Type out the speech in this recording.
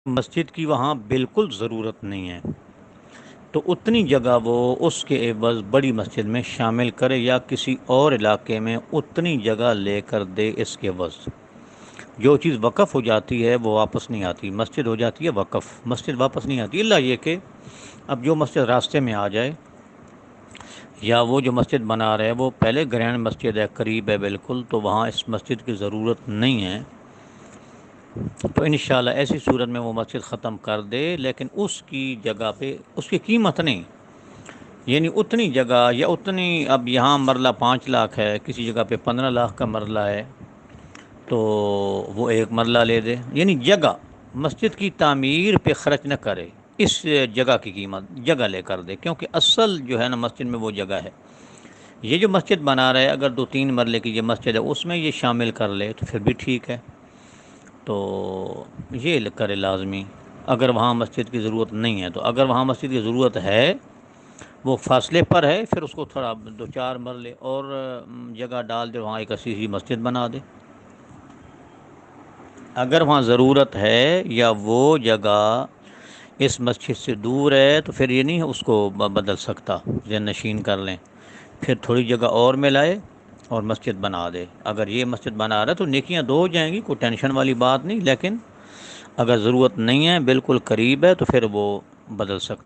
مسجد کی وہاں بالکل ضرورت نہیں ہے تو اتنی جگہ وہ اس کے عوض بڑی مسجد میں شامل کرے یا کسی اور علاقے میں اتنی جگہ لے کر دے اس کے عوض۔ جو چیز وقف ہو جاتی ہے وہ واپس نہیں آتی، مسجد ہو جاتی ہے وقف، مسجد واپس نہیں آتی، اللہ یہ کہ اب جو مسجد راستے میں آ جائے یا وہ جو مسجد بنا رہے ہیں وہ پہلے گرینڈ مسجد ہے، قریب ہے بالکل، تو وہاں اس مسجد کی ضرورت نہیں ہے، تو انشاءاللہ ایسی صورت میں وہ مسجد ختم کر دے، لیکن اس کی جگہ پہ اس کی قیمت نہیں، یعنی اتنی جگہ یا اتنی، اب یہاں مرلہ 5 لاکھ ہے، کسی جگہ پہ 15 لاکھ کا مرلہ ہے، تو وہ ایک مرلہ لے دے، یعنی جگہ مسجد کی تعمیر پہ خرچ نہ کرے، اس جگہ کی قیمت جگہ لے کر دے، کیونکہ اصل جو ہے نا مسجد میں وہ جگہ ہے۔ یہ جو مسجد بنا رہے اگر 2-3 مرلے کی یہ مسجد ہے اس میں یہ شامل کر لے تو پھر بھی ٹھیک ہے، تو یہ کرے لازمی، اگر وہاں مسجد کی ضرورت نہیں ہے تو۔ اگر وہاں مسجد کی ضرورت ہے، وہ فاصلے پر ہے، پھر اس کو تھوڑا 2-4 مرلے اور جگہ ڈال دے، وہاں ایک اچھی سی مسجد بنا دے۔ اگر وہاں ضرورت ہے یا وہ جگہ اس مسجد سے دور ہے تو پھر یہ نہیں اس کو بدل سکتا، ذہن نشین کر لیں، پھر تھوڑی جگہ اور ملائے اور مسجد بنا دے۔ اگر یہ مسجد بنا رہا ہے تو نیکیاں دو ہو جائیں گی، کوئی ٹینشن والی بات نہیں، لیکن اگر ضرورت نہیں ہے، بالکل قریب ہے، تو پھر وہ بدل سکتا